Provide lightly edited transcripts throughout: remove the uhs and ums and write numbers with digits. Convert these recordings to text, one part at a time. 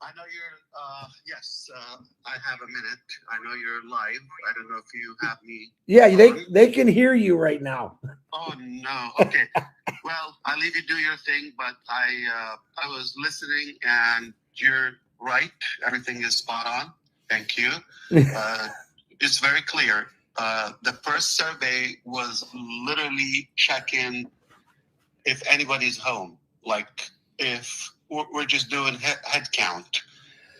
I know you're, yes, I have a minute. I know you're live. I don't know if you have me. Yeah, they can hear you right now. Oh, no. Okay. Well, I'll leave you do your thing, but I was listening and you're right. Everything is spot on. Thank you. It's very clear. The first survey was literally checking if anybody's home, like if we're just doing head count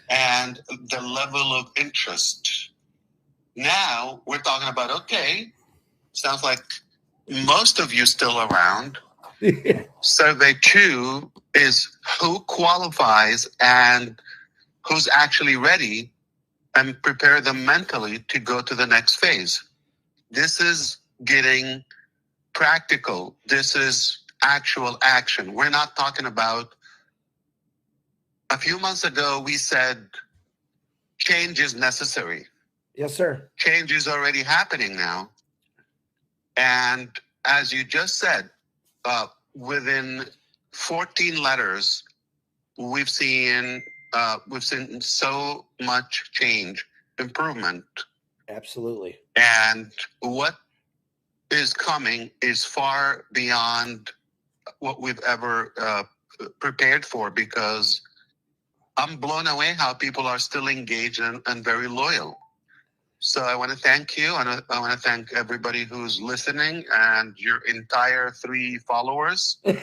and the level of interest. Now we're talking about, okay, sounds like most of you still around. Survey 2 is who qualifies and who's actually ready, and prepare them mentally to go to the next phase. This is getting practical. This is actual action. We're not talking about, a few months ago, we said change is necessary. Yes, sir. Change is already happening now. And as you just said, within 14 letters, we've seen so much change, improvement. Absolutely. And what is coming is far beyond what we've ever prepared for, because I'm blown away how people are still engaged and very loyal. So I want to thank you, and I want to thank everybody who's listening and your entire 3 followers. All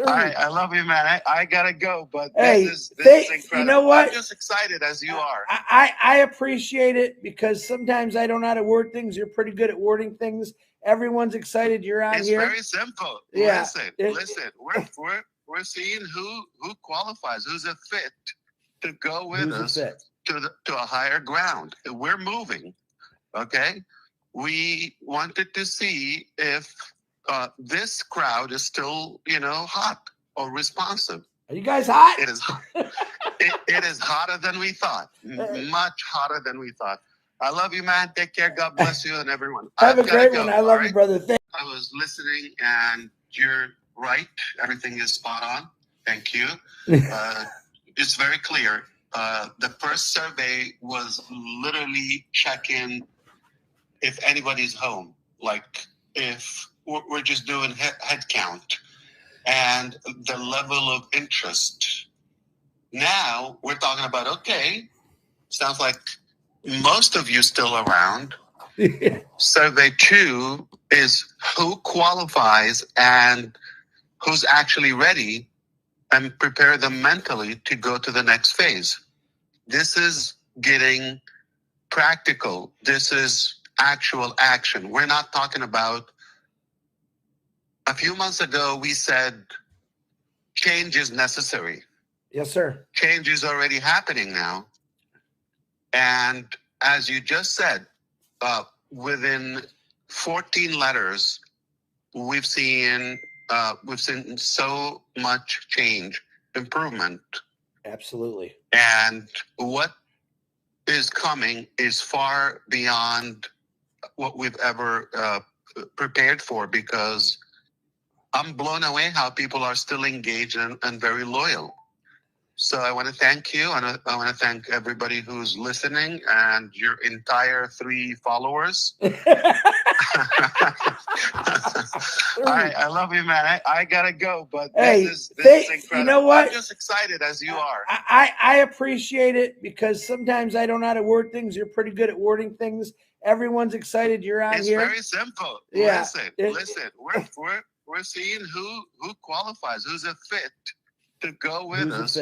right, I love you, man. I gotta go, but this is incredible. You know what? I'm just excited as you are. I appreciate it, because sometimes I don't know how to word things. You're pretty good at wording things. Everyone's excited you're on it's here. It's very simple. Yeah. Listen. We're seeing who qualifies, who's a fit to go with us to a higher ground. We're moving. Okay. We wanted to see if this crowd is still, hot or responsive. Are you guys hot? It is hot. It is hotter than we thought. Much hotter than we thought. I love you, man. Take care. God bless you and everyone. Have a great one. I love you, brother. I was listening and you're right. Everything is spot on. Thank you. It's very clear. The first survey was literally checking if anybody's home, like if we're just doing head count and the level of interest. Now we're talking about, okay, sounds like most of you still around. Survey 2 is who qualifies and who's actually ready, and prepare them mentally to go to the next phase. This is getting practical. This is actual action. We're not talking about, a few months ago, we said change is necessary. Yes, sir. Change is already happening now. And as you just said, within 14 letters, we've seen so much change, improvement. Absolutely. And what is coming is far beyond what we've ever prepared for, because I'm blown away how people are still engaged and very loyal. So I want to thank you, and I want to thank everybody who's listening and your entire 3 followers. All right, I love you, man. I gotta go, but this is incredible. You know what? I'm just excited as you are. I appreciate it, because sometimes I don't know how to word things. You're pretty good at wording things. Everyone's excited you're on here. It's very simple. Yeah. Listen. We're seeing who qualifies, who's a fit to go with us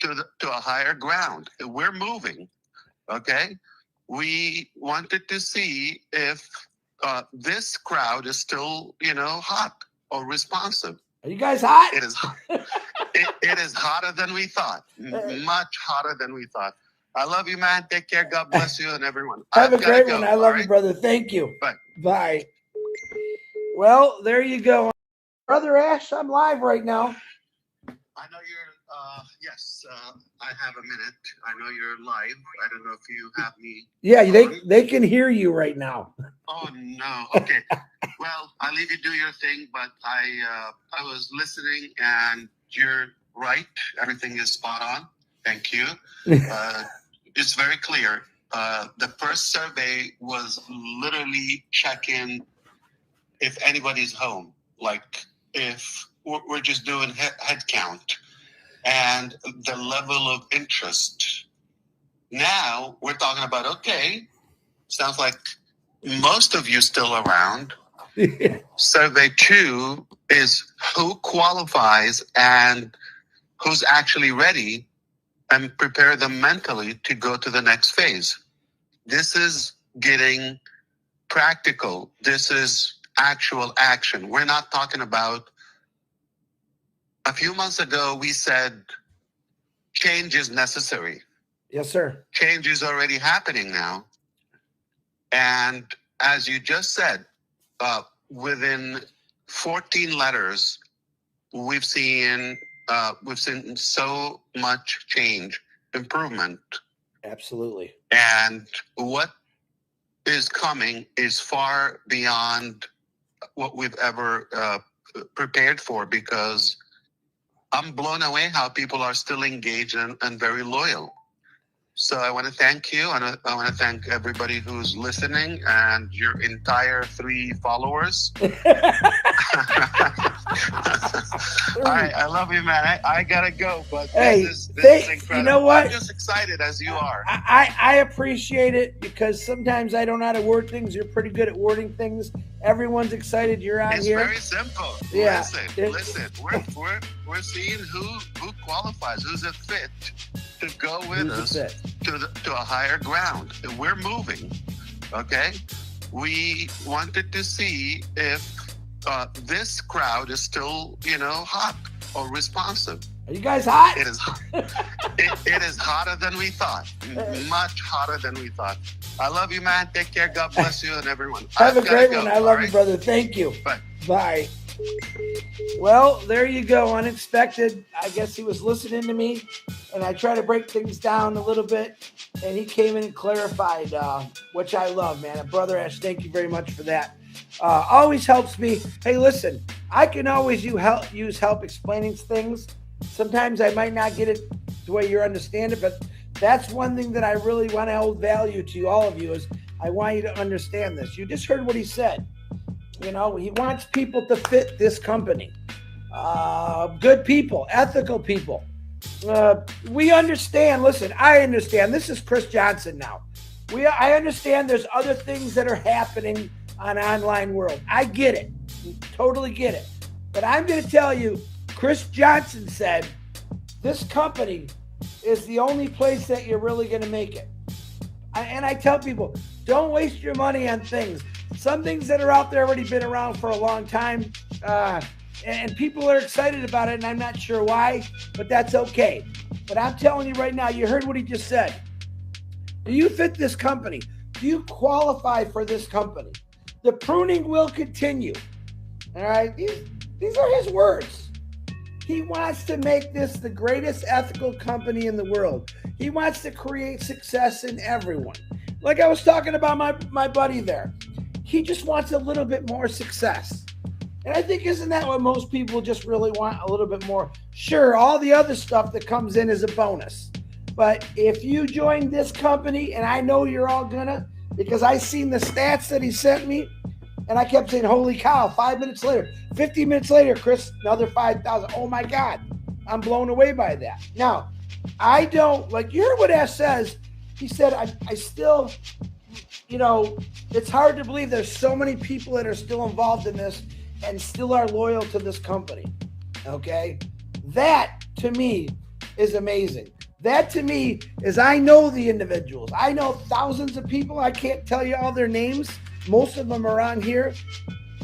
to a higher ground. We're moving. Okay. We wanted to see if this crowd is still, hot or responsive. Are you guys hot? It is hot. It is hotter than we thought. Much hotter than we thought. I love you, man. Take care. God bless you and everyone. Have a great one. I love you, brother. Thank you. Bye. Well, there you go. Brother Ash, I'm live right now. I know you're, yes, I have a minute. I know you're live. I don't know if you have me. Yeah, they can hear you right now. Oh, no. Okay. Well, I'll leave you do your thing, but I was listening and you're right. Everything is spot on. Thank you. It's very clear. The first survey was literally checking if anybody's home, like if we're just doing head count and the level of interest. Now we're talking about, okay, sounds like most of you still around. Survey 2 is who qualifies and who's actually ready and prepare them mentally to go to the next phase. This is getting practical. This is actual action. We're not talking about, a few months ago, we said change is necessary. Yes, sir. Change is already happening now. And as you just said, within 14 letters, we've seen so much change, improvement. Absolutely. And what is coming is far beyond what we've ever prepared for, because I'm blown away how people are still engaged and very loyal. So I want to thank you, and I want to thank everybody who's listening and your entire 3 followers. All right, I love you, man. I gotta go, but this is incredible. You know what? I'm just excited as you are. I appreciate it, because sometimes I don't know how to word things. You're pretty good at wording things. Everyone's excited you're out it's here. It's very simple. Yeah. Listen. We're seeing who qualifies, who's a fit to go with us to a higher ground. We're moving. Okay. We wanted to see if this crowd is still, hot or responsive. Are you guys hot? It is hot. It is hotter than we thought. Much hotter than we thought. I love you, man. Take care. God bless you and everyone. Have a great one. I love you, brother. Thank you. Bye. Well, there you go. Unexpected. I guess he was listening to me, and I try to break things down a little bit, and he came in and clarified, which I love, man. And Brother Ash, thank you very much for that. Always helps me. Hey, listen, I can always use help explaining things. Sometimes I might not get it the way you understand it, but that's one thing that I really want to hold value to all of you, is I want you to understand this. You just heard what he said. He wants people to fit this company. Good people, ethical people. We understand. Listen, I understand. This is Chris Johnson now. I understand there's other things that are happening on online world. I get it. Totally get it. But I'm going to tell you, Chris Johnson said this company is the only place that you're really going to make it. And I tell people, don't waste your money on things. Some things that are out there already been around for a long time, and people are excited about it, and I'm not sure why, but that's okay. But I'm telling you right now, you heard what he just said. Do you fit this company? Do you qualify for this company? The pruning will continue. All right? These are his words. He wants to make this the greatest ethical company in the world. He wants to create success in everyone. Like I was talking about my buddy there. He just wants a little bit more success. And I think, isn't that what most people just really want? A little bit more? Sure, all the other stuff that comes in is a bonus. But if you join this company, and I know you're all gonna, because I seen the stats that he sent me, and I kept saying, holy cow, 5 minutes later, 15 minutes later, Chris, another 5,000. Oh my God, I'm blown away by that. Now, I don't, like, you heard what Ash says. He said, I still, it's hard to believe there's so many people that are still involved in this and still are loyal to this company. Okay? That, to me, is amazing. That, to me, is I know the individuals. I know thousands of people. I can't tell you all their names. Most of them are on here,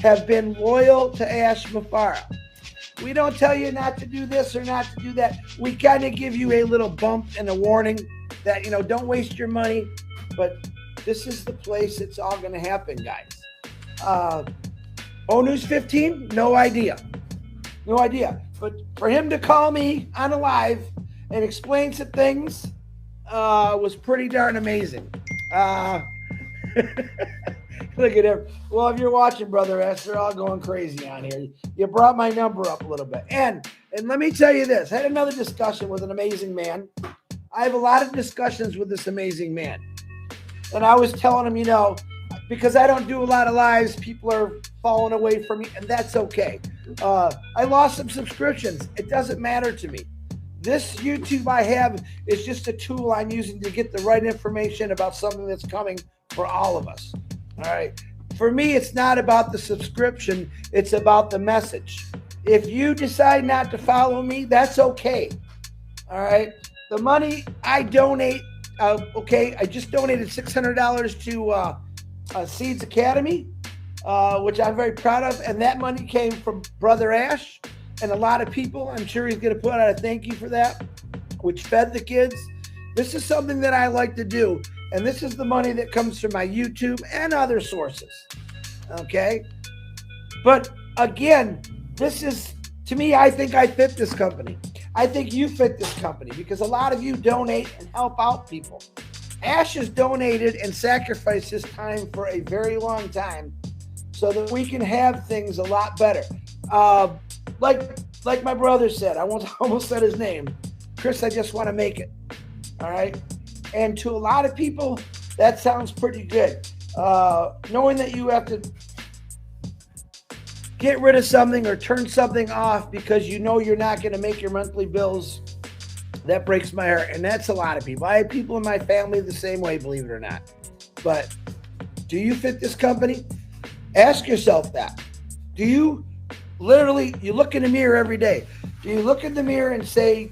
have been loyal to Ash Mufareh. We don't tell you not to do this or not to do that. We kind of give you a little bump and a warning that, don't waste your money. But this is the place it's all going to happen, guys. News 15, no idea. No idea. But for him to call me on a live and explain some things was pretty darn amazing. Look at him. Well, if you're watching, Brother S, they're all going crazy on here. You brought my number up a little bit. And let me tell you this. I had another discussion with an amazing man. I have a lot of discussions with this amazing man. And I was telling him, because I don't do a lot of lives, people are falling away from me, and that's okay. I lost some subscriptions. It doesn't matter to me. This YouTube I have is just a tool I'm using to get the right information about something that's coming for all of us. All right. For me, it's not about the subscription. It's about the message. If you decide not to follow me, that's okay. All right. The money I donate, I just donated $600 to Seeds Academy, which I'm very proud of. And that money came from Brother Ash and a lot of people. I'm sure he's going to put out a thank you for that, which fed the kids. This is something that I like to do. And this is the money that comes from my YouTube and other sources. Okay. But again, this is, to me, I think I fit this company. I think you fit this company because a lot of you donate and help out people. Ash has donated and sacrificed his time for a very long time so that we can have things a lot better. Like my brother said, I almost said his name. Chris, I just want to make it. All right. And to a lot of people, that sounds pretty good. Knowing that you have to get rid of something or turn something off because you know you're not going to make your monthly bills, that breaks my heart. And that's a lot of people. I have people in my family the same way, believe it or not. But do you fit this company? Ask yourself that. Do you literally, you look in the mirror every day. Do you look in the mirror and say,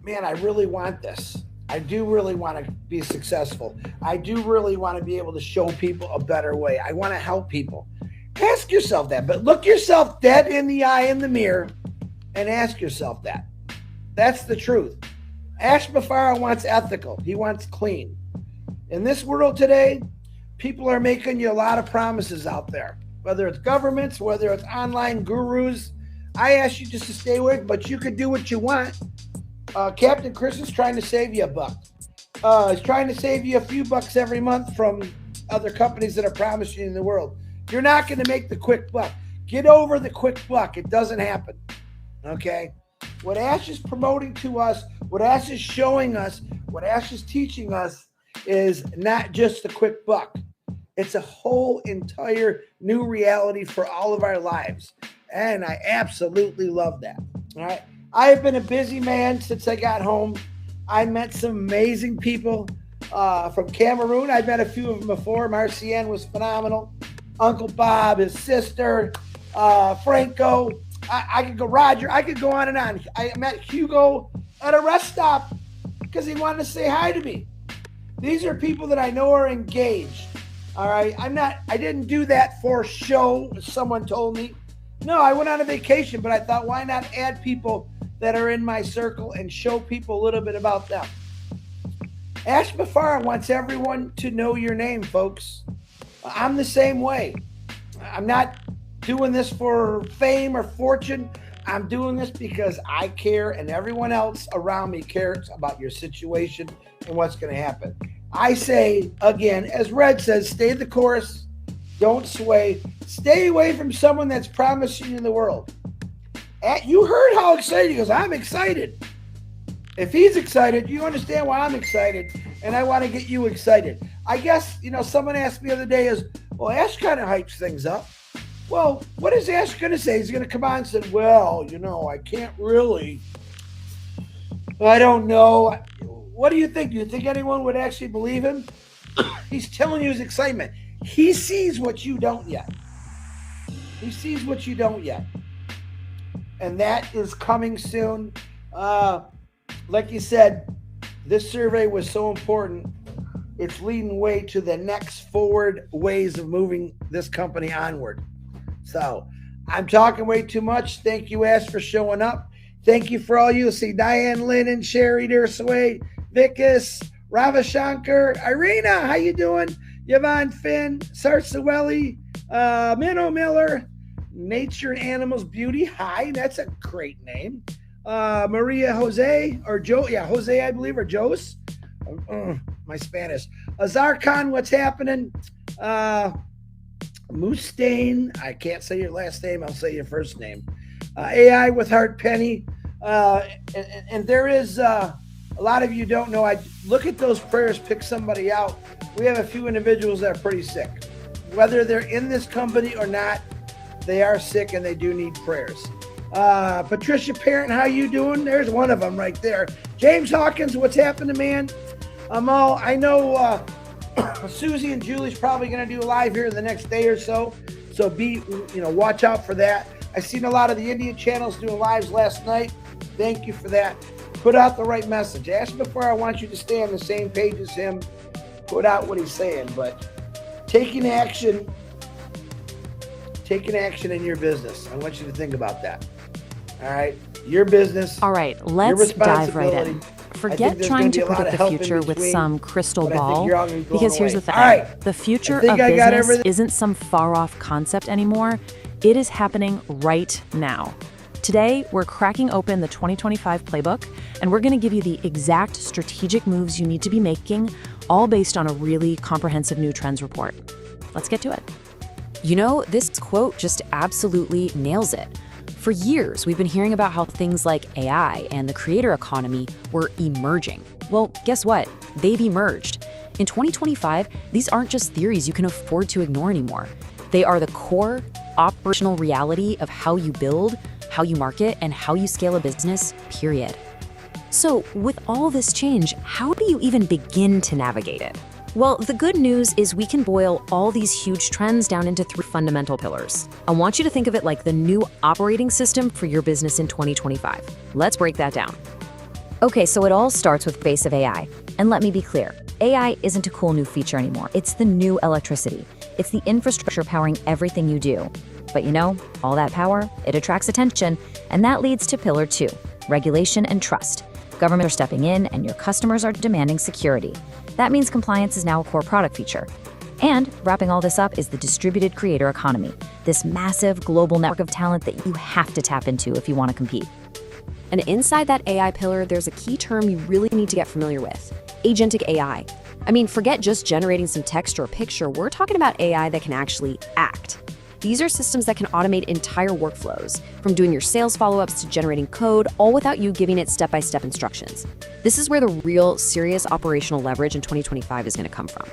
man, I really want this. I do really want to be successful. I do really want to be able to show people a better way. I want to help people. Ask yourself that, but look yourself dead in the eye in the mirror and ask yourself that. That's the truth. Ash Mufareh wants ethical. He wants clean. In this world today, people are making you a lot of promises out there, whether it's governments, whether it's online gurus. I ask you just to stay away, but you can do what you want. Captain Chris is trying to save you a buck. He's trying to save you a few bucks every month from other companies that are promising you in the world. You're not going to make the quick buck. Get over the quick buck. It doesn't happen. Okay? What Ash is promoting to us, what Ash is showing us, what Ash is teaching us is not just the quick buck. It's a whole entire new reality for all of our lives. And I absolutely love that. All right? I have been a busy man since I got home. I met some amazing people from Cameroon. I've met a few of them before. Marcienne was phenomenal. Uncle Bob, his sister, Franco. I could go, Roger. I could go on and on. I met Hugo at a rest stop because he wanted to say hi to me. These are people that I know are engaged. All right. I didn't do that for show, as someone told me. No, I went on a vacation, but I thought, why not add people that are in my circle and show people a little bit about them? Ash Mufareh wants everyone to know your name, folks. I'm the same way. I'm not doing this for fame or fortune. I'm doing this because I care and everyone else around me cares about your situation and what's going to happen. I say, again, as Red says, stay the course. Don't sway. Stay away from someone that's promising you the world. You heard how excited he goes. I'm excited. If he's excited, you understand why I'm excited, and I want to get you excited. I guess, someone asked me the other day well, Ash kind of hypes things up. Well, what is Ash going to say? He's going to come on and say, well, I can't really. I don't know. What do you think? Do you think anyone would actually believe him? He's telling you his excitement. He sees what you don't yet. He sees what you don't yet. And that is coming soon. Like you said, this survey was so important. It's leading way to the next forward ways of moving this company onward. So I'm talking way too much. Thank you, Ash, for showing up. Thank you for all you. See Diane Lennon, Sherry Dersway, Vikas, Ravashankar, Irina, how you doing? Yvonne Finn, Sarsawelli, Minnow Miller, Nature and Animals Beauty. Hi, that's a great name. Maria Jose, or Joe, Jose, I believe, or Jose. My Spanish. Azar Khan, what's happening? Mustaine, I can't say your last name, I'll say your first name. AI with Heart Penny. And there is a lot of you don't know. I look at those prayers, pick somebody out. We have a few individuals that are pretty sick. Whether they're in this company or not, they are sick and they do need prayers. Patricia Parent, how you doing? There's one of them right there. James Hawkins, what's happening, man? I know Susie and Julie's probably going to do a live here in the next day or so. So watch out for that. I seen a lot of the Indian channels doing lives last night. Thank you for that. Put out the right message. Ask before I want you to stay on the same page as him. Put out what he's saying, but taking action in your business. I want you to think about that. All right, your business. All right, let's dive right in. Forget trying to predict the future with some crystal ball, because here's the thing. Right. The future of business isn't some far-off concept anymore. It is happening right now. Today, we're cracking open the 2025 playbook, and we're going to give you the exact strategic moves you need to be making, all based on a really comprehensive new trends report. Let's get to it. You know, this quote just absolutely nails it. For years, we've been hearing about how things like AI and the creator economy were emerging. Well, guess what? They've emerged. In 2025, these aren't just theories you can afford to ignore anymore. They are the core, operational reality of how you build, how you market, and how you scale a business, period. So, with all this change, how do you even begin to navigate it? Well, the good news is we can boil all these huge trends down into 3 fundamental pillars. I want you to think of it like the new operating system for your business in 2025. Let's break that down. Okay, so it all starts with base of AI. And let me be clear, AI isn't a cool new feature anymore. It's the new electricity. It's the infrastructure powering everything you do. But you know, all that power, it attracts attention, and that leads to pillar 2, regulation and trust. Government are stepping in, and your customers are demanding security. That means compliance is now a core product feature. And wrapping all this up is the distributed creator economy, this massive global network of talent that you have to tap into if you want to compete. And inside that AI pillar, there's a key term you really need to get familiar with: agentic AI. I mean, forget just generating some text or a picture. We're talking about AI that can actually act. These are systems that can automate entire workflows, from doing your sales follow-ups to generating code, all without you giving it step-by-step instructions. This is where the real, serious operational leverage in 2025 is going to come from.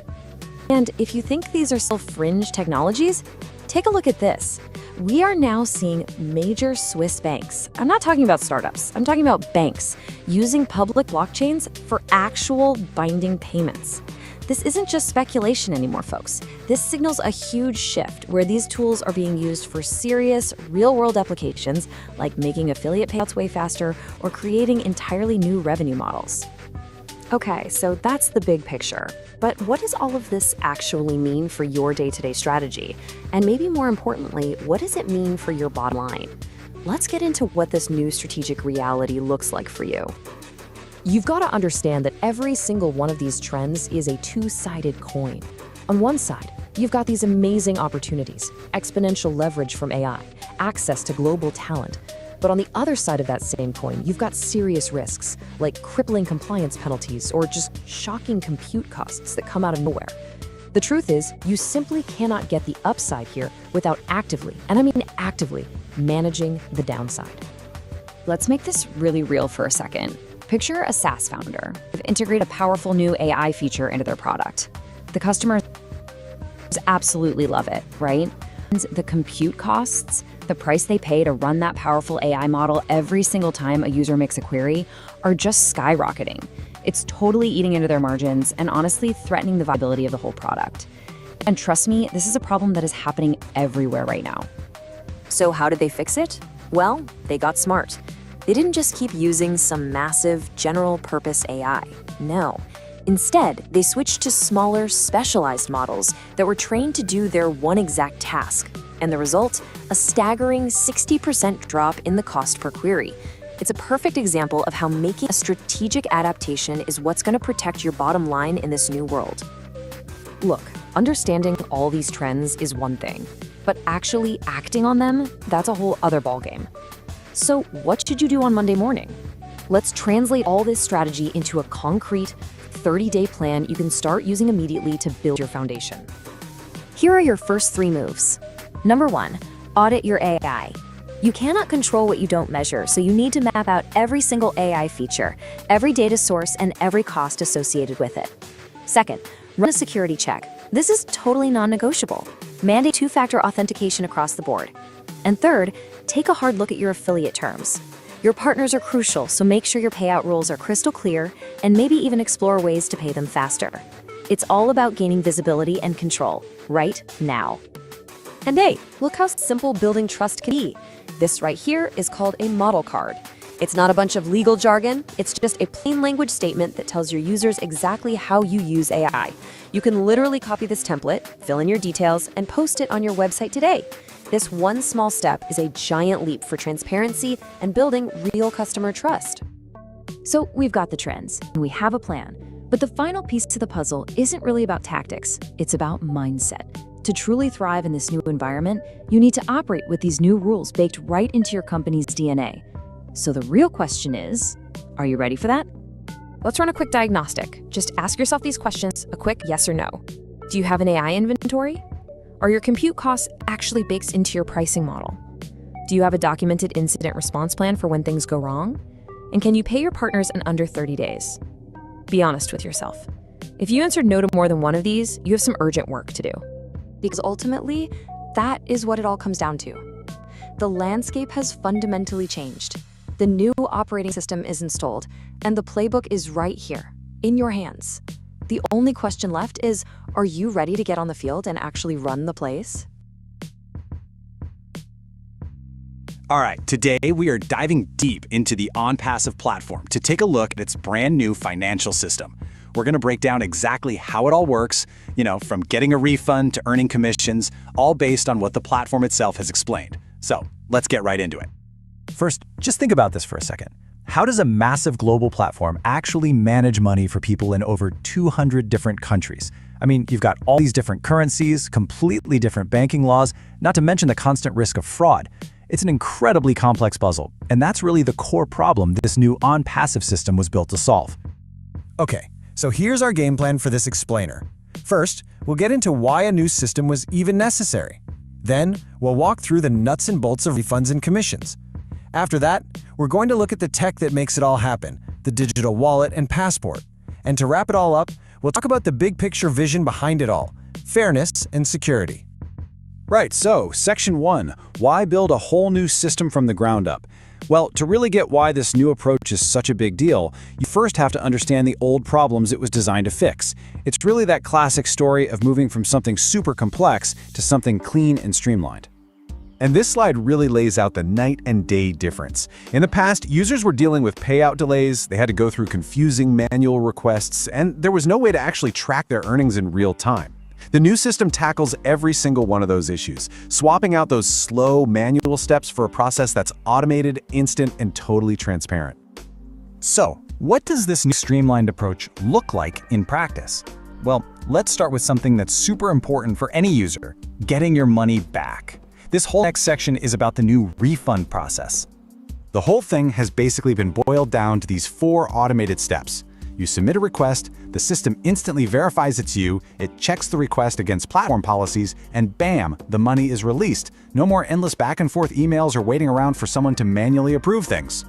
And if you think these are still fringe technologies, take a look at this. We are now seeing major Swiss banks, I'm not talking about startups, I'm talking about banks, using public blockchains for actual binding payments. This isn't just speculation anymore, folks. This signals a huge shift where these tools are being used for serious, real-world applications like making affiliate payouts way faster or creating entirely new revenue models. Okay, so that's the big picture. But what does all of this actually mean for your day-to-day strategy? And maybe more importantly, what does it mean for your bottom line? Let's get into what this new strategic reality looks like for you. You've got to understand that every single one of these trends is a two-sided coin. On one side, you've got these amazing opportunities, exponential leverage from AI, access to global talent. But on the other side of that same coin, you've got serious risks, like crippling compliance penalties or just shocking compute costs that come out of nowhere. The truth is, you simply cannot get the upside here without actively, and I mean actively, managing the downside. Let's make this really real for a second. Picture a SaaS founder. They've integrated a powerful new AI feature into their product. The customers absolutely love it, right? The compute costs, the price they pay to run that powerful AI model every single time a user makes a query, are just skyrocketing. It's totally eating into their margins and honestly threatening the viability of the whole product. And trust me, this is a problem that is happening everywhere right now. So how did they fix it? Well, they got smart. They didn't just keep using some massive general-purpose AI. No. Instead, they switched to smaller, specialized models that were trained to do their one exact task. And the result? A staggering 60% drop in the cost per query. It's a perfect example of how making a strategic adaptation is what's going to protect your bottom line in this new world. Look, understanding all these trends is one thing, but actually acting on them, that's a whole other ballgame. So what should you do on Monday morning? Let's translate all this strategy into a concrete 30-day plan you can start using immediately to build your foundation. Here are your first 3 moves. Number 1, audit your AI. You cannot control what you don't measure, so you need to map out every single AI feature, every data source, and every cost associated with it. Second, run a security check. This is totally non-negotiable. Mandate 2-factor authentication across the board. And third, take a hard look at your affiliate terms. Your partners are crucial, so make sure your payout rules are crystal clear and maybe even explore ways to pay them faster. It's all about gaining visibility and control, right now. And hey, look how simple building trust can be. This right here is called a model card. It's not a bunch of legal jargon, it's just a plain language statement that tells your users exactly how you use AI. You can literally copy this template, fill in your details, and post it on your website today. This one small step is a giant leap for transparency and building real customer trust. So we've got the trends, and we have a plan. But the final piece to the puzzle isn't really about tactics, it's about mindset. To truly thrive in this new environment, you need to operate with these new rules baked right into your company's DNA. So the real question is, are you ready for that? Let's run a quick diagnostic. Just ask yourself these questions, a quick yes or no. Do you have an AI inventory? Are your compute costs actually baked into your pricing model? Do you have a documented incident response plan for when things go wrong? And can you pay your partners in under 30 days? Be honest with yourself. If you answered no to more than one of these, you have some urgent work to do. Because ultimately, that is what it all comes down to. The landscape has fundamentally changed. The new operating system is installed, and the playbook is right here, in your hands. The only question left is, are you ready to get on the field and actually run the place? All right, today we are diving deep into the OnPassive platform to take a look at its brand new financial system. We're going to break down exactly how it all works, from getting a refund to earning commissions, all based on what the platform itself has explained. So let's get right into it. First, just think about this for a second. How does a massive global platform actually manage money for people in over 200 different countries? I mean, you've got all these different currencies, completely different banking laws, not to mention the constant risk of fraud. It's an incredibly complex puzzle, and that's really the core problem this new OnPassive system was built to solve. Okay, so here's our game plan for this explainer. First, we'll get into why a new system was even necessary. Then, we'll walk through the nuts and bolts of refunds and commissions. After that, we're going to look at the tech that makes it all happen, the digital wallet and passport. And to wrap it all up, we'll talk about the big picture vision behind it all, fairness and security. Right, so Section 1, why build a whole new system from the ground up? Well, to really get why this new approach is such a big deal, you first have to understand the old problems it was designed to fix. It's really that classic story of moving from something super complex to something clean and streamlined. And this slide really lays out the night and day difference. In the past, users were dealing with payout delays, they had to go through confusing manual requests, and there was no way to actually track their earnings in real time. The new system tackles every single one of those issues, swapping out those slow manual steps for a process that's automated, instant, and totally transparent. So, what does this new streamlined approach look like in practice? Well, let's start with something that's super important for any user, getting your money back. This whole next section is about the new refund process. The whole thing has basically been boiled down to these 4 automated steps. You submit a request, the system instantly verifies it's you, it checks the request against platform policies, and bam, the money is released. No more endless back and forth emails or waiting around for someone to manually approve things.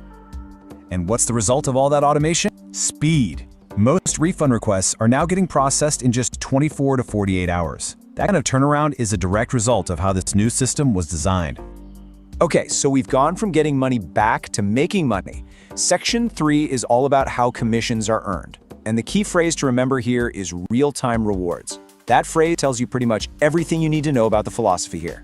And what's the result of all that automation? Speed. Most refund requests are now getting processed in just 24 to 48 hours. That kind of turnaround is a direct result of how this new system was designed. Okay, so we've gone from getting money back to making money. Section 3 is all about how commissions are earned. And the key phrase to remember here is real-time rewards. That phrase tells you pretty much everything you need to know about the philosophy here.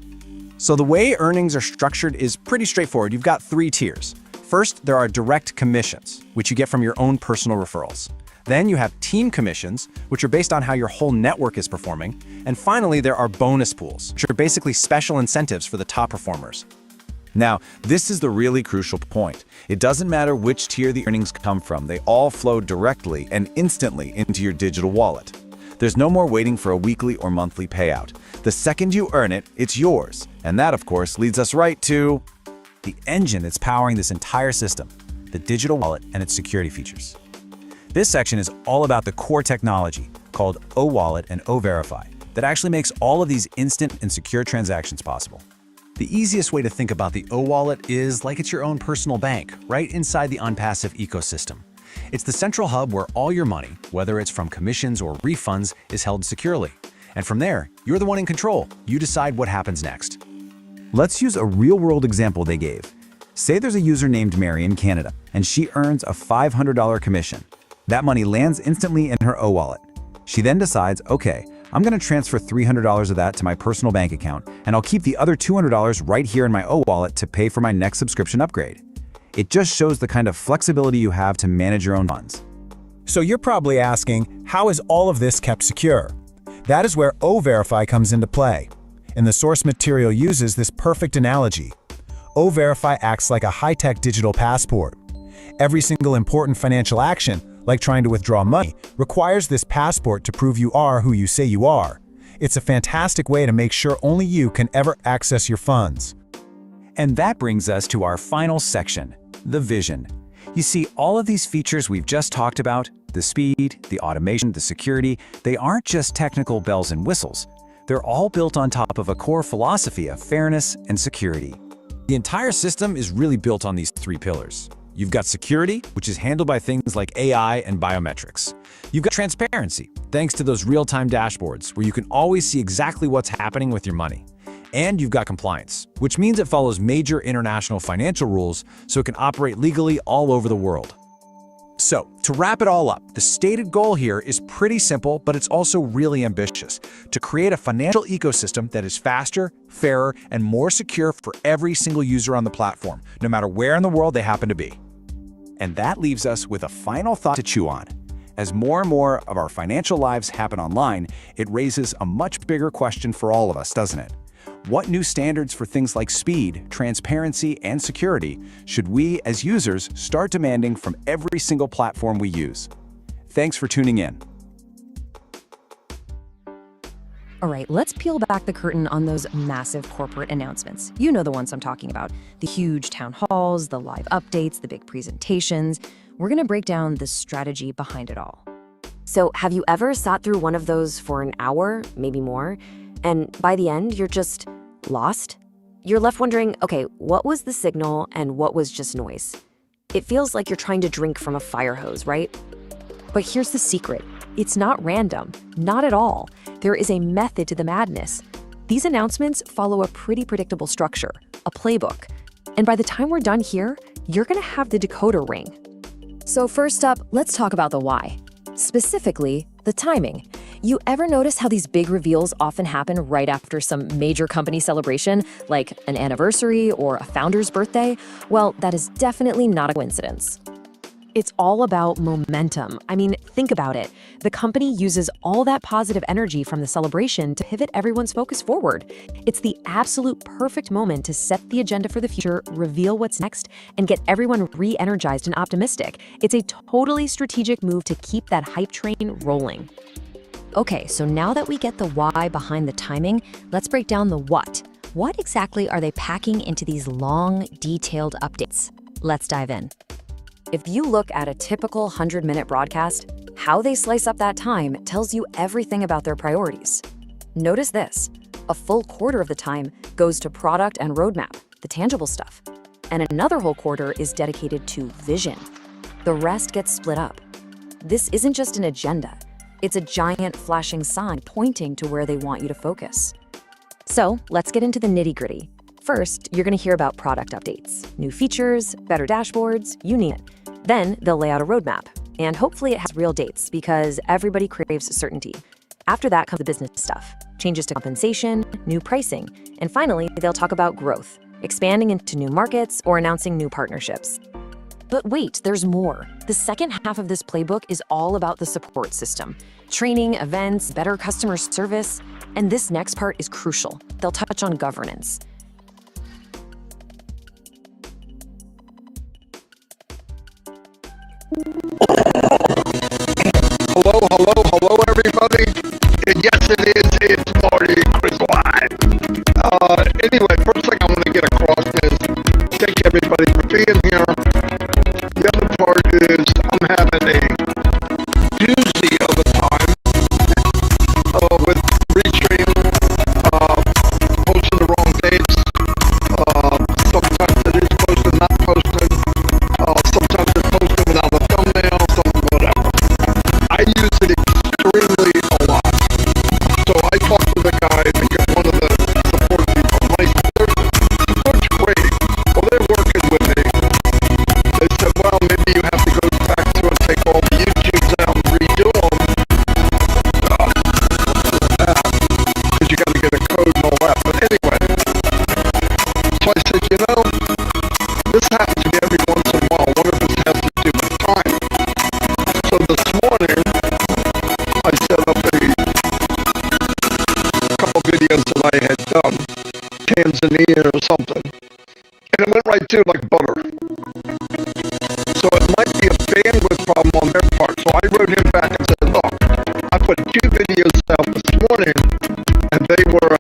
So the way earnings are structured is pretty straightforward. You've got 3 tiers. First, there are direct commissions, which you get from your own personal referrals. Then you have team commissions, which are based on how your whole network is performing. And finally, there are bonus pools, which are basically special incentives for the top performers. Now, this is the really crucial point. It doesn't matter which tier the earnings come from, they all flow directly and instantly into your digital wallet. There's no more waiting for a weekly or monthly payout. The second you earn it, it's yours. And that, of course, leads us right to the engine that's powering this entire system, the digital wallet and its security features. This section is all about the core technology, called OWallet and OVerify. that actually makes all of these instant and secure transactions possible. The easiest way to think about the O-Wallet is like it's your own personal bank, right inside the OnPassive ecosystem. It's the central hub where all your money, whether it's from commissions or refunds, is held securely. And from there, you're the one in control. You decide what happens next. Let's use a real-world example they gave. Say there's a user named Mary in Canada, and she earns a $500 commission. That money lands instantly in her O-Wallet. She then decides, okay, I'm going to transfer $300 of that to my personal bank account, and I'll keep the other $200 right here in my O-Wallet to pay for my next subscription upgrade. It just shows the kind of flexibility you have to manage your own funds. So you're probably asking, how is all of this kept secure? That is where O-Verify comes into play. And the source material uses this perfect analogy. O-Verify acts like a high-tech digital passport. Every single important financial action, like trying to withdraw money, requires this passport to prove you are who you say you are. It's a fantastic way to make sure only you can ever access your funds. And that brings us to our final section, the vision. You see, all of these features we've just talked about, the speed, the automation, the security, they aren't just technical bells and whistles. They're all built on top of a core philosophy of fairness and security. The entire system is really built on these three pillars. You've got security, which is handled by things like AI and biometrics. You've got transparency, thanks to those real-time dashboards where you can always see exactly what's happening with your money. And you've got compliance, which means it follows major international financial rules so it can operate legally all over the world. So, to wrap it all up, the stated goal here is pretty simple, but it's also really ambitious: to create a financial ecosystem that is faster, fairer, and more secure for every single user on the platform, no matter where in the world they happen to be. And that leaves us with a final thought to chew on. As more and more of our financial lives happen online, it raises a much bigger question for all of us, doesn't it? What new standards for things like speed, transparency, and security should we, as users, start demanding from every single platform we use? Thanks for tuning in. All right, let's peel back the curtain on those massive corporate announcements. You know the ones I'm talking about. The huge town halls, the live updates, the big presentations. We're going to break down the strategy behind it all. So, have you ever sat through one of those for an hour, maybe more, and by the end, you're just lost? You're left wondering, okay, what was the signal and what was just noise? It feels like you're trying to drink from a fire hose, right? But here's the secret. It's not random, not at all. There is a method to the madness. These announcements follow a pretty predictable structure, a playbook. And by the time we're done here, you're going to have the decoder ring. So first up, let's talk about the why. Specifically, the timing. You ever notice how these big reveals often happen right after some major company celebration, like an anniversary or a founder's birthday? Well, that is definitely not a coincidence. It's all about momentum. I mean, think about it. The company uses all that positive energy from the celebration to pivot everyone's focus forward. It's the absolute perfect moment to set the agenda for the future, reveal what's next, and get everyone re-energized and optimistic. It's a totally strategic move to keep that hype train rolling. Okay, so now that we get the why behind the timing, let's break down the what. What exactly are they packing into these long, detailed updates? Let's dive in. If you look at a typical 100-minute broadcast, how they slice up that time tells you everything about their priorities. Notice this: a full quarter of the time goes to product and roadmap, the tangible stuff, and another whole quarter is dedicated to vision. The rest gets split up. This isn't just an agenda. It's a giant flashing sign pointing to where they want you to focus. So let's get into the nitty-gritty. First, you're going to hear about product updates, new features, better dashboards, you name it. Then they'll lay out a roadmap, and hopefully it has real dates because everybody craves certainty. After that comes the business stuff, changes to compensation, new pricing, and finally, they'll talk about growth, expanding into new markets or announcing new partnerships. But wait, there's more. The second half of this playbook is all about the support system. Training, events, better customer service, and this next part is crucial. They'll touch on governance. Hello, everybody. And yes, it is. It's Marty Chris Live. Anyway, first thing I want to get across is thank everybody for being here. The other part is I'm having a doozy of a time with reaching Tanzania or something. And it went right through like butter. So it might be a bandwidth problem on their part. So I wrote him back and said, look, I put 2 videos out this morning and they were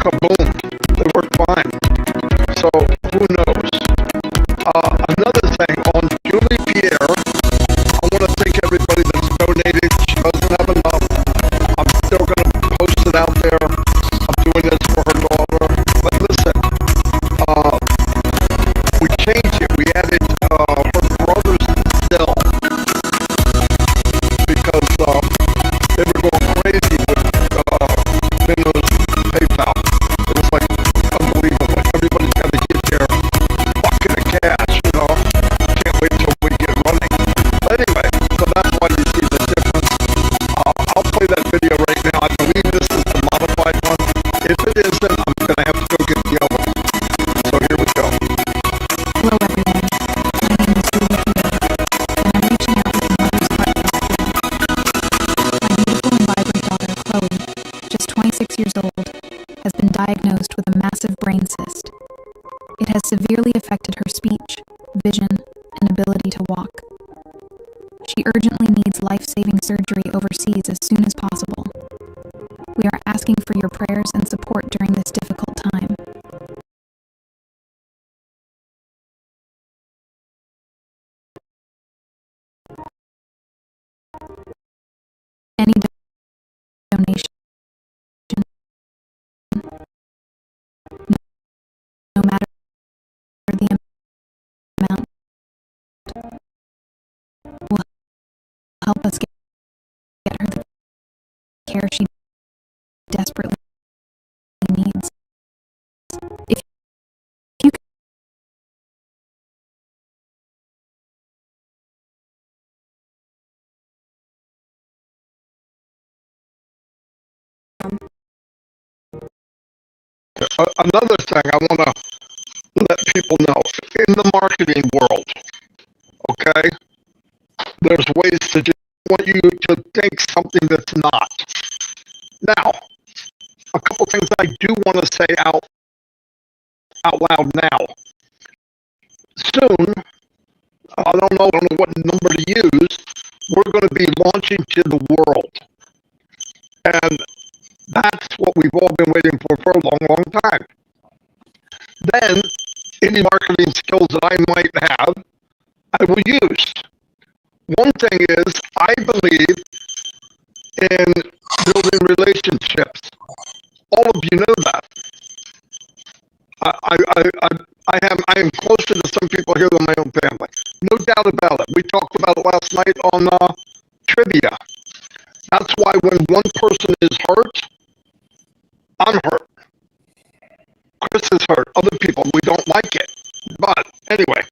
kaboom. They worked fine. So who knows? Another thing on Julie Pierre, I want to thank everybody that's donated. She doesn't have enough. I'm still going to post it out there. I'm doing this for her daughter. But listen, we changed it. We added her brother's cell because they were going crazy with Venmo's PayPal. It was like unbelievable. Everybody's got to get their bucket of cash, you know. Can't wait till we get running. But anyway, so that's why you see the difference. I'll play that video right now. I believe this is the modified one. If it isn't, I'm going to have to go get the other one. So here we go. Hello everyone, my name is Julie Pierre, and I'm reaching out with a mother's heart message. My beautiful and vibrant daughter, Chloe, just 26 years old, has been diagnosed with a massive brain cyst. It has severely affected her speech, vision, and ability to walk. She urgently needs life-saving surgery overseas as soon as possible. We are asking for your prayers and support during this difficult time. Any donation, no matter the amount, will help us get her the care she desperately needs. If you Another thing I want to let people know, in the marketing world, okay, there's ways to just want you to think something that's not. Now, a couple things I do want to say out loud now. Soon, I don't know what number to use, we're going to be launching to the world. And that's what we've all been waiting for a long, long time. Then, any marketing skills that I might have, I will use. One thing is, I believe in building relationships. All of you know that. I am closer to some people here than my own family. No doubt about it. We talked about it last night on trivia. That's why when one person is hurt, I'm hurt. Chris is hurt. Other people, we don't like it. But anyway,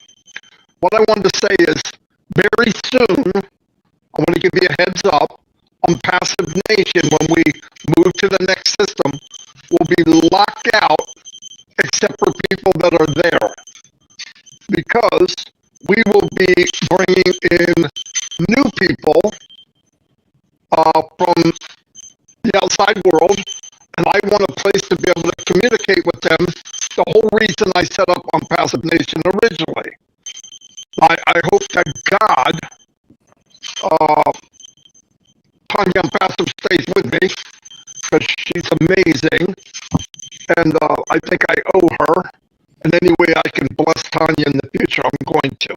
what I wanted to say is very soon, I want to give you a heads up on Passive Nation. When we move to the next system, we'll be locked out except for people that are there, because we will be bringing in new people from the outside world, and I want a place to be able to communicate with them. The whole reason I set up on Passive Nation originally. I hope that God, Tanya on Passive stays with me, because she's amazing, and I think I owe her. And any way I can bless Tanya in the future, I'm going to.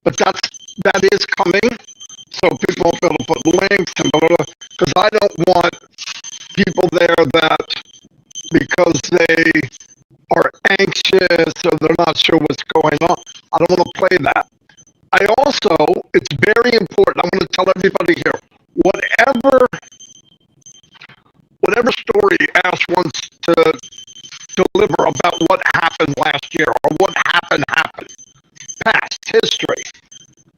But that is coming, so people won't be able to put links and blah, blah, blah, because I don't want people there that, because they are anxious or they're not sure what's going on. I don't want to play that. I also, it's very important, I want to tell everybody here, whatever story Ash wants to deliver about what happened last year or what happened, past history,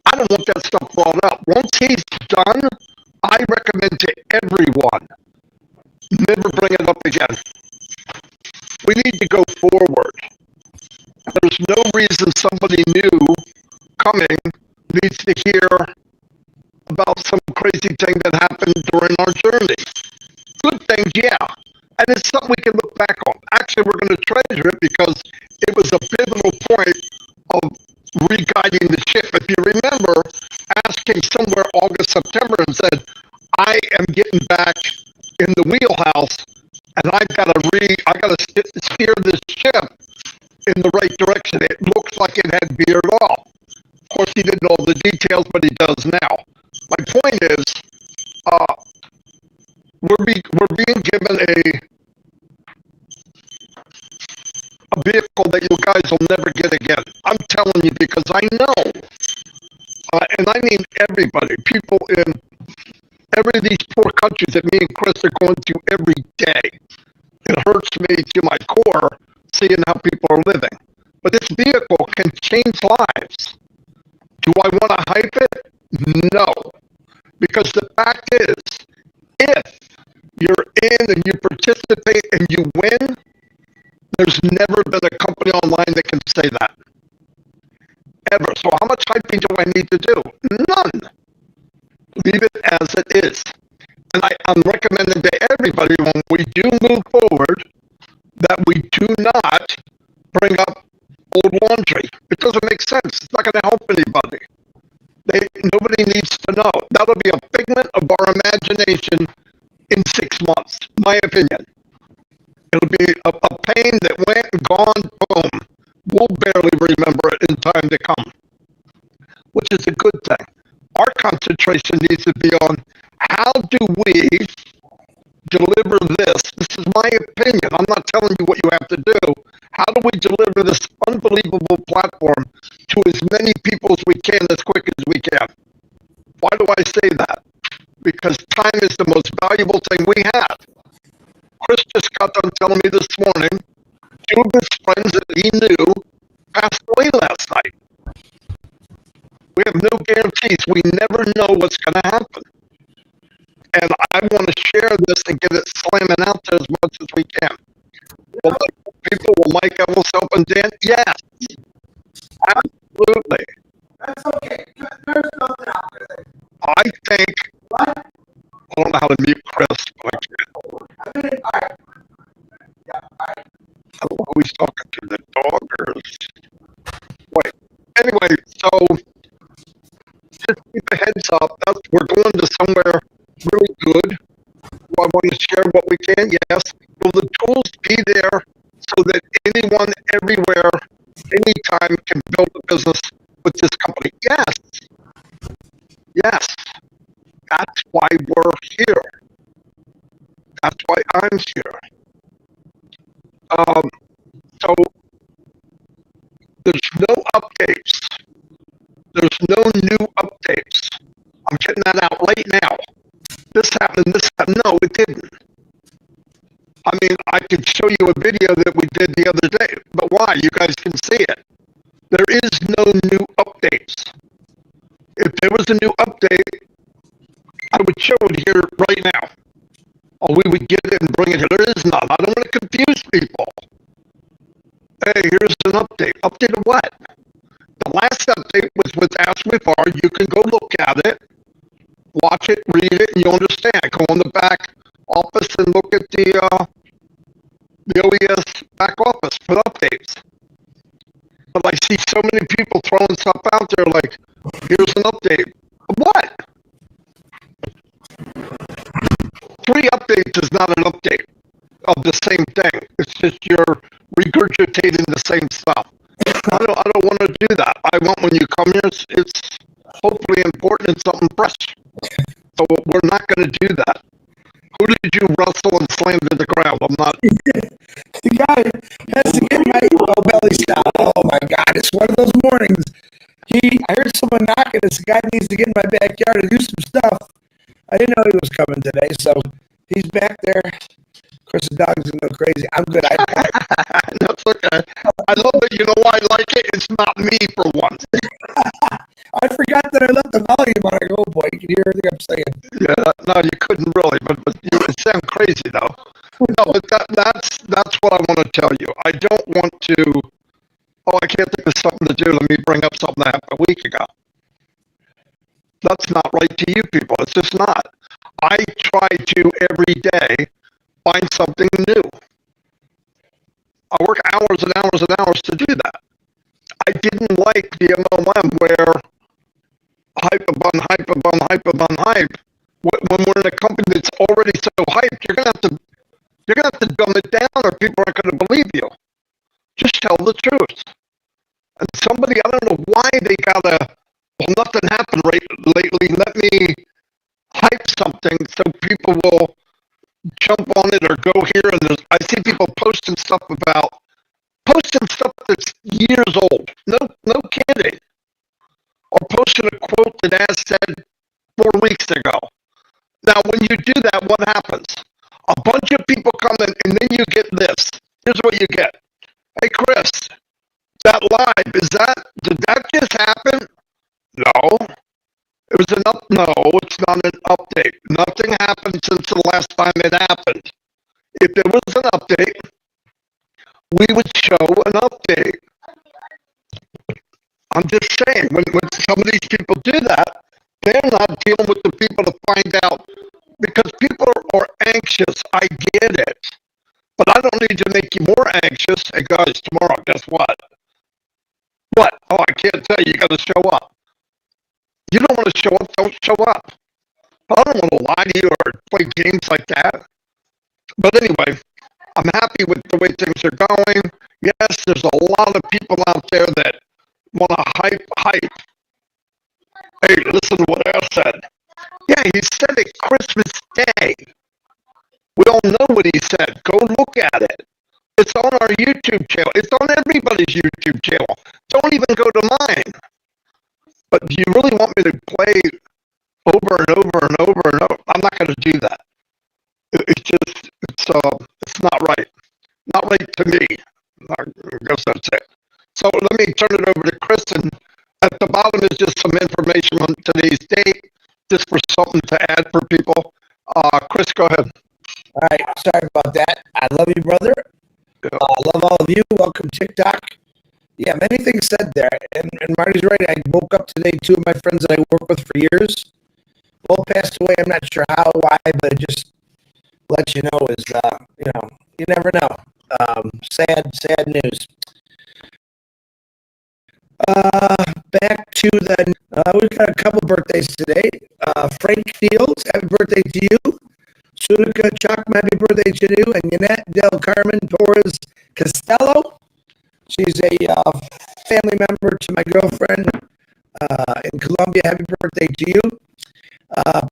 I don't want that stuff brought up. Once he's done, I recommend to everyone, never bring it up again. We need to go forward. There's no reason somebody new coming needs to hear about some crazy thing that happened during our journey. Good things, yeah. And it's something we can look back on. Actually, actually were going to treasure it because it was a pivotal point of re-guiding the ship. If you remember, Ash came somewhere August, September and said, I am getting back in the wheelhouse and I gotta steer this ship in the right direction. It looks like it had veered off. Of course, he didn't know all the details, but he does now. My point is, we're being given a vehicle that you guys will never get again. I'm telling you because I know, and I mean everybody, people in every of these poor countries that me and Chris are going to every day. It hurts me to my core seeing how people are living. But this vehicle can change lives. Do I want to hype it? No. Because the fact is, if you're in and you participate and you win, there's never been a company online that can say that. Ever. So how much hyping do I need to do? None. Leave it as it is. And I'm recommending to everybody when we do move forward that we do not bring up old laundry. It doesn't make sense. It's not going to help anybody. Nobody needs to know. That'll be a figment of our imagination in 6 months, my opinion. It'll be a pain that went and gone, boom. We'll barely remember it in time to come, which is a good thing. Our concentration needs to be on how do we deliver this? This is my opinion. I'm not telling you what you have to do. How do we deliver this unbelievable platform to as many people as we can, as quick as we can? Why do I say that? Because time is the most valuable thing we have. Chris just got done telling me this morning, 2 of his friends that he knew passed away last night. We have no guarantees. We never know what's going to happen. And I want to share this and get it slamming out there as much as we can. Will people, will Mike Evans help and Dan? Yes. Absolutely. That's okay. There's nothing out there. I think, I don't know how to mute Chris, but I can. All right. Yeah, all right. I don't know who he's talking to, the dog or... Wait. Anyway, so just keep a heads up. We're going to somewhere really good. Do I want to share what we can? Yes. Will the tools be there so that anyone, everywhere, anytime can build a business with this company? Yes. Yes. That's why we're here. That's why I'm here. So there's no updates. There's no new updates. I'm getting that out right now. This happened, this happened. No, it didn't. I mean, I could show you a video that we did the other day, but why? You guys can see it. There is no new updates. If there was a new update, I would show it here right now. Or we would get it and bring it here. There is none. I don't want to confuse people. Hey, here's an update. Update of what? The last update was with Ask Mufareh. You can go look at it, watch it, read it, and you understand. Go on the back office and look at the OES back office for updates. But I see so many people throwing stuff out there like, here's an update. What? 3 updates is not an update of the same thing. It's just you're regurgitating the same stuff. I don't want to do that. I want when you come here, it's hopefully important and something fresh. So we're not going to do that. Who did you wrestle and slam to the ground? I'm not. The guy has to get my belly stop. Oh my God, it's one of those mornings. I heard someone knocking. This guy needs to get in my backyard and do some stuff. I didn't know he was coming today, so he's back there. Of course, the dog's gonna go crazy. I'm good. That's okay. I love it. You know why I like it? It's not me for once. I forgot that I left the volume on. I go, oh boy, you can hear everything I'm saying. Yeah, no, you couldn't really, but you would sound crazy though. No, but that's what I want to tell you. I don't want to. Oh, I can't think of something to do. Let me bring up something that happened a week ago. That's not right to you people. It's just not. I try to every day find something new. I work hours and hours and hours to do that. I didn't like the MLM where hype upon hype upon hype upon hype. When we're in a company that's already so hyped, you're gonna have to dumb it down, or people aren't gonna believe you. Just tell the truth. And somebody, I don't know why they gotta. Well, nothing happened lately. Let me hype something so people will jump on it or go here. And I see people posting stuff that's years old. No kidding. Or posting a quote that Az said 4 weeks ago. Now, when you do that, what happens? A bunch of people come in, and then you get this. Here's what you get. Hey, Chris, that live, did that just happen? No. It was no, it's not an update. Nothing happened since the last time it happened. If there was an update, we would show an update. I'm just saying, when some of these people do that, they're not dealing with the people to find out, because people are anxious. I get it. But I don't need to make you more anxious. Hey guys, tomorrow, guess what? What? Oh, I can't tell you. You got to show up. You don't want to show up, don't show up. But I don't want to lie to you or play games like that. But anyway, I'm happy with the way things are going. Yes, there's a lot of people out there that want to hype. Hey, listen to what Al said. Yeah, he said it Christmas Day. We all know what he said. Go look at it. It's on our YouTube channel. It's on everybody's YouTube channel. Don't even go to mine. But do you really want me to play over and over and over and over? I'm not going to do that. It's not right. Not right to me. I guess that's it. So let me turn it over to Chris, and at the bottom is just some information on today's date, just for something to add for people. Chris, go ahead. All right, sorry about that. I love you, brother. I love all of you. Welcome, TikTok. Yeah, many things said there. And Marty's right. I woke up today, 2 of my friends that I work with for years both passed away. I'm not sure how, why, but it just lets you know is, you never know. Sad news. Back to we've got a couple birthdays today. Frank Fields, happy birthday to you. Sunica Chuck, happy birthday to you. And Yannette Del Carmen Torres Costello. She's a family member to my girlfriend in Colombia. Happy birthday to you.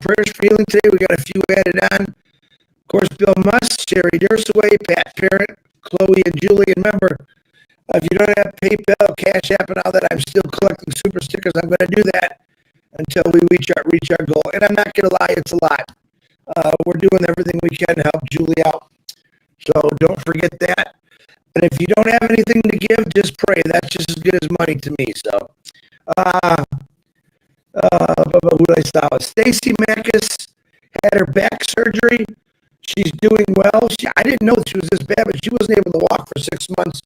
Prayers for healing today. We got a few added on. Of course, Bill Musk, Sherry Dursaway, Pat Parent, Chloe and Julie. And remember, if you don't have PayPal, Cash App, and all that, I'm still collecting super stickers. I'm going to do that until we reach our goal. And I'm not going to lie, it's a lot. We're doing everything we can to help Julie out. So don't forget that. And if you don't have anything to give, just pray. That's just as good as money to me. So, who did I stop with? Stacy Mackis had her back surgery. She's doing well. I didn't know she was this bad, but she wasn't able to walk for 6 months.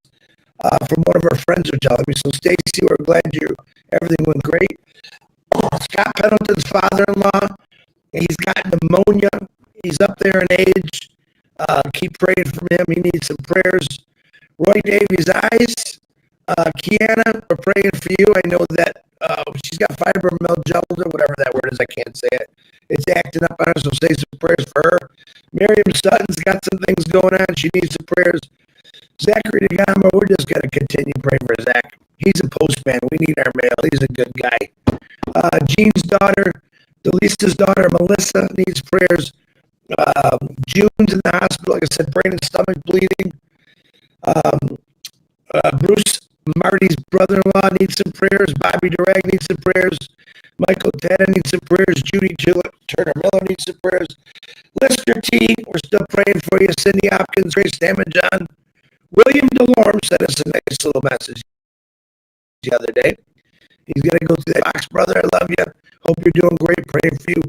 From one of her friends were telling me. So, Stacy, we're glad everything went great. Scott Pendleton's father-in-law, he's got pneumonia. He's up there in age. Keep praying for him. He needs some prayers. Roy Davies' eyes. Kiana, we're praying for you. I know that she's got fibromyalgia, or whatever that word is. I can't say it. It's acting up on her, so say some prayers for her. Miriam Sutton's got some things going on. She needs some prayers. Zachary DeGama, we're just going to continue praying for Zach. He's a postman. We need our mail. He's a good guy. Jean's daughter, Delisa's daughter, Melissa, needs prayers. June's in the hospital, like I said, brain and stomach bleeding. Bruce, Marty's brother-in-law, needs some prayers. Bobby Durag needs some prayers. Michael Tana needs some prayers. Judy Turner Miller needs some prayers. Lister T, we're still praying for you. Cindy Hopkins, Grace Damajon. William DeLorme sent us a nice little message the other day. He's going to go through that box. Brother, I love you. Hope you're doing great. Praying for you.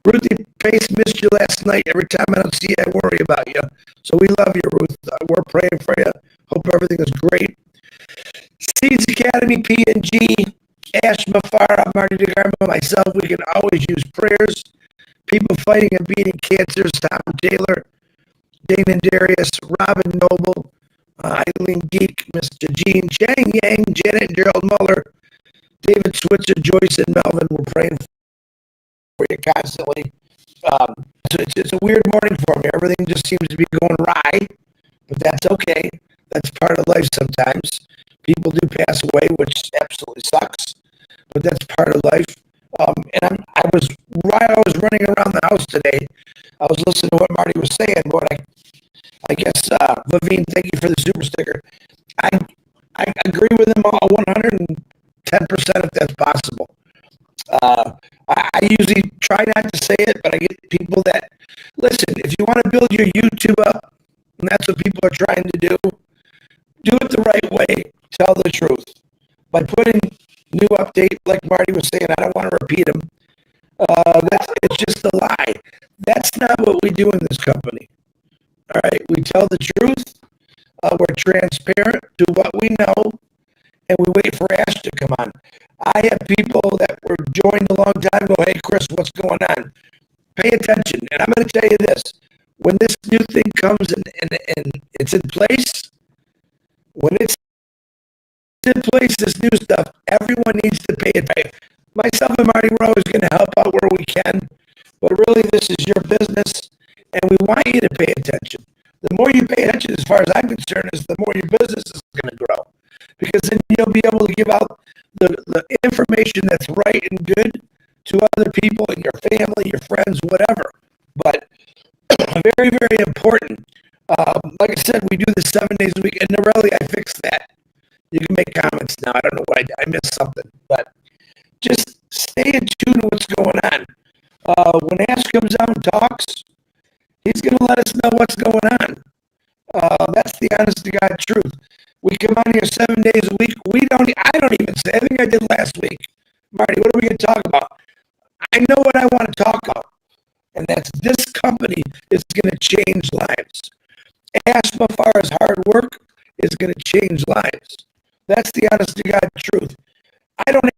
Ruthie Pace missed you last night. Every time I don't see you, I worry about you. So we love you, Ruth. We're praying for you. Hope everything is great. Seeds Academy, P&G, Ash Mufareh, Marty DeGarmo, myself, we can always use prayers. People fighting and beating cancers, Tom Taylor, Dana Darius, Robin Noble, Eileen Geek, Mr. Gene, Chang Yang, Janet, Gerald Muller, David Switzer, Joyce, and Melvin. We're praying for you constantly. It's a weird morning for me. Everything just seems to be going awry, but that's okay. That's part of life sometimes. People do pass away, which absolutely sucks, but that's part of life. And I was running around the house today. I was listening to what Marty was saying, but I guess, Levine, thank you for the super sticker. I agree with him 110% if that's possible. I usually try not to say it, but I get people that, listen, if you want to build your YouTube up, and that's what people are trying to do it the right way, tell the truth. By putting new update, like Marty was saying, I don't want to repeat them. It's just a lie. That's not what we do in this company. All right, we tell the truth. We're transparent to what we know, and we wait for Ash to come on. I have people that were joined a long time ago. Hey, Chris, what's going on? Pay attention. And I'm going to tell you this. When this new thing comes and it's in place, when it's in place, this new stuff, everyone needs to pay attention. Myself and Marty, we're always going to help out where we can. But really, this is your business, and we want you to pay attention. The more you pay attention, as far as I'm concerned, is the more your business is going to grow. Because then you'll be able to give out the information that's right and good to other people in your family, your friends, whatever. But very, very important. Like I said, we do this 7 days a week, and really, I fixed that. You can make comments now. I don't know why I missed something, but just stay in tune to what's going on. When Ash comes out and talks, he's going to let us know what's going on. That's the honest to God truth. We come on here 7 days a week. I don't even say. I think I did last week. Marty, what are we going to talk about? I know what I want to talk about, and that's this company is going to change lives. Ash Mufareh's hard work is going to change lives. That's the honest to God truth. I don't